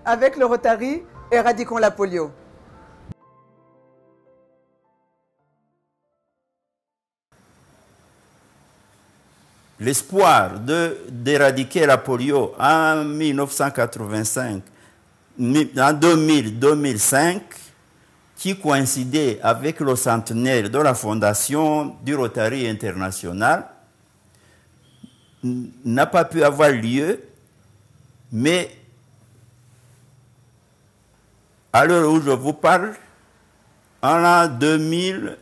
Avec le Rotary, éradiquons la polio. L'espoir d'éradiquer la polio en 1985, en 2005, qui coïncidait avec le centenaire de la fondation du Rotary International, n'a pas pu avoir lieu, mais à l'heure où je vous parle, en l'an 2000,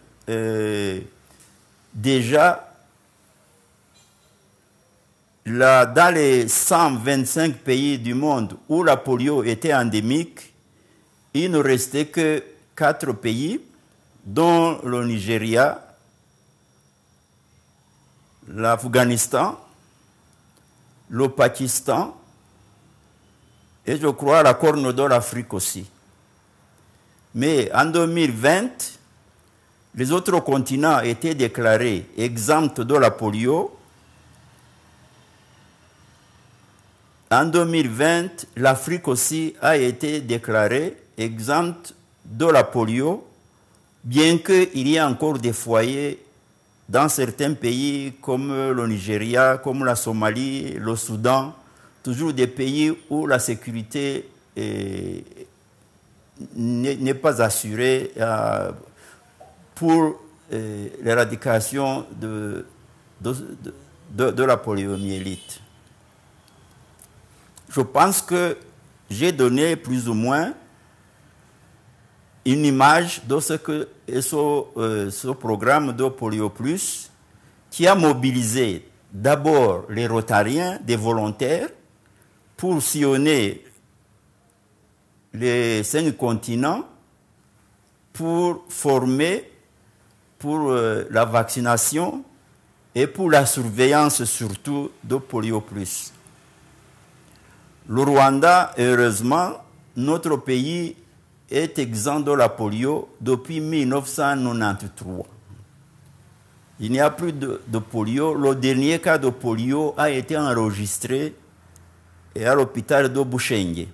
déjà, dans les 125 pays du monde où la polio était endémique, il ne restait que 4 pays, dont le Nigeria, l'Afghanistan, le Pakistan et je crois la Corne de l'Afrique aussi. Mais en 2020, les autres continents étaient déclarés exempts de la polio. En 2020, l'Afrique aussi a été déclarée exempte de la polio, bien qu'il y ait encore des foyers dans certains pays comme le Nigeria, comme la Somalie, le Soudan, toujours des pays où la sécurité n'est pas assurée pour l'éradication de la poliomyélite. Je pense que j'ai donné plus ou moins une image de ce que ce programme de Polio Plus, qui a mobilisé d'abord les Rotariens, des volontaires, pour sillonner les 5 continents, pour former pour la vaccination et pour la surveillance surtout de Polio Plus. Le Rwanda, heureusement, notre pays est exempt de la polio depuis 1993. Il n'y a plus de polio. Le dernier cas de polio a été enregistré à l'hôpital de Bushenge.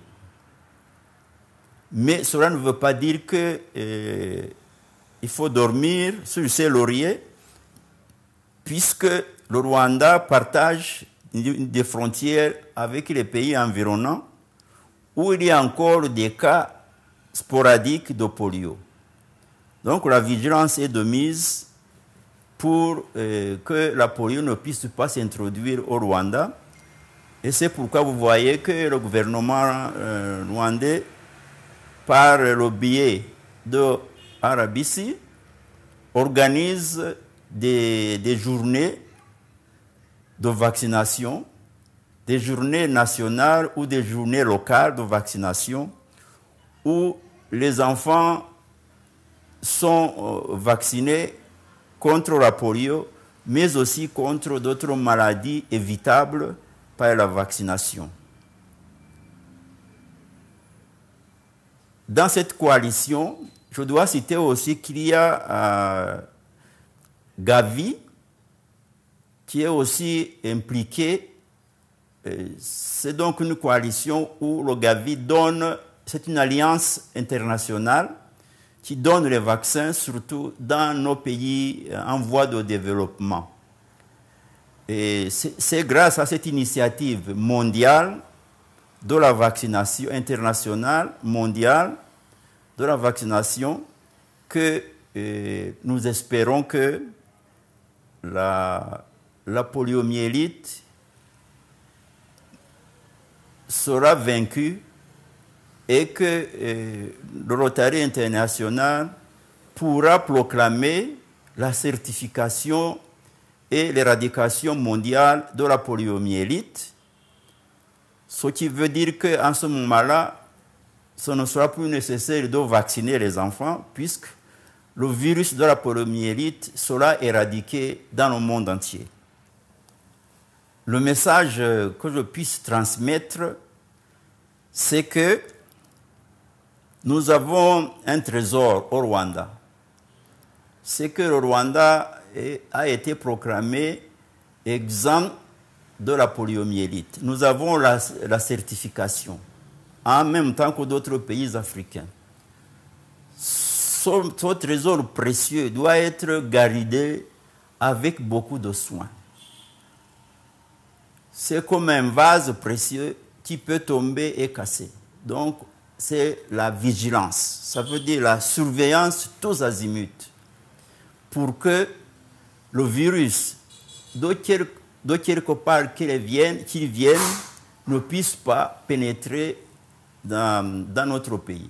Mais cela ne veut pas dire qu'il faut dormir sur ses lauriers, puisque le Rwanda partage des frontières avec les pays environnants où il y a encore des cas sporadiques de polio. Donc la vigilance est de mise pour que la polio ne puisse pas s'introduire au Rwanda. Et c'est pourquoi vous voyez que le gouvernement rwandais, par le biais de RBC, organise des journées de vaccination, des journées nationales ou des journées locales de vaccination où les enfants sont vaccinés contre la polio, mais aussi contre d'autres maladies évitables par la vaccination. Dans cette coalition, je dois citer aussi qu'il y a Gavi, qui est aussi impliqué. C'est donc une coalition où le Gavi donne, c'est une alliance internationale qui donne les vaccins surtout dans nos pays en voie de développement. Et c'est grâce à cette initiative mondiale de la vaccination, internationale, mondiale, de la vaccination, que nous espérons que la poliomyélite sera vaincue et que le Rotary International pourra proclamer la certification et l'éradication mondiale de la poliomyélite, ce qui veut dire qu'en ce moment-là, ce ne sera plus nécessaire de vacciner les enfants puisque le virus de la poliomyélite sera éradiqué dans le monde entier. Le message que je puisse transmettre, c'est que nous avons un trésor au Rwanda. C'est que le Rwanda a été proclamé exempt de la poliomyélite. Nous avons la certification en même temps que d'autres pays africains. Son trésor précieux doit être gardé avec beaucoup de soin. C'est comme un vase précieux qui peut tomber et casser. Donc, c'est la vigilance. Ça veut dire la surveillance tous azimuts pour que le virus, de quelque part qu'il vienne, ne puisse pas pénétrer dans notre pays.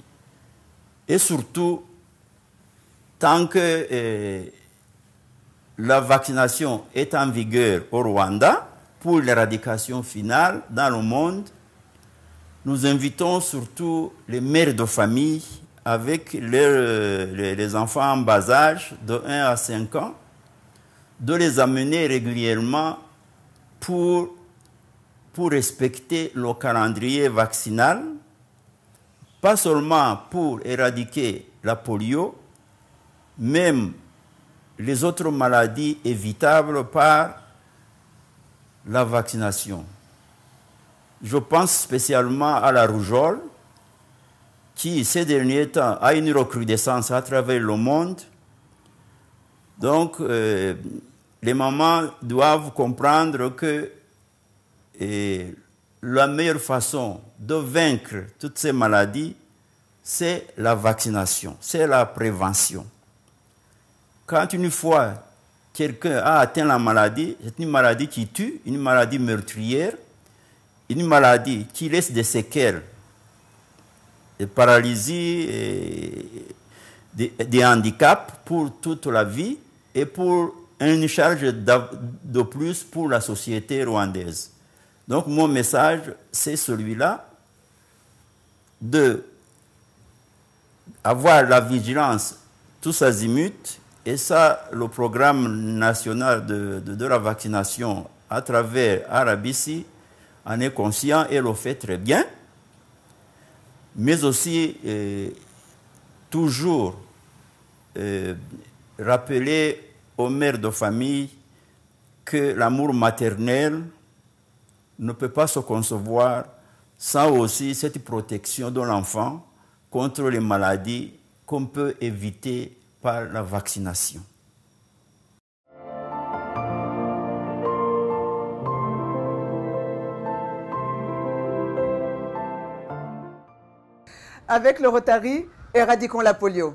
Et surtout, tant que la vaccination est en vigueur au Rwanda, pour l'éradication finale dans le monde, nous invitons surtout les mères de famille avec les enfants en bas âge de 1 à 5 ans, de les amener régulièrement pour respecter le calendrier vaccinal, pas seulement pour éradiquer la polio, même les autres maladies évitables par la vaccination. Je pense spécialement à la rougeole, qui ces derniers temps a une recrudescence à travers le monde. Donc, les mamans doivent comprendre que la meilleure façon de vaincre toutes ces maladies, c'est la vaccination, c'est la prévention. Quand une fois quelqu'un a atteint la maladie, c'est une maladie qui tue, une maladie meurtrière, une maladie qui laisse des séquelles, des paralysies, des handicaps pour toute la vie et pour une charge de plus pour la société rwandaise. Donc mon message, c'est celui-là, de avoir la vigilance tous azimuts. Et ça, le programme national de la vaccination à travers RBC en est conscient et le fait très bien. Mais aussi, toujours rappeler aux mères de famille que l'amour maternel ne peut pas se concevoir sans aussi cette protection de l'enfant contre les maladies qu'on peut éviter par la vaccination. Avec le Rotary, éradiquons la polio.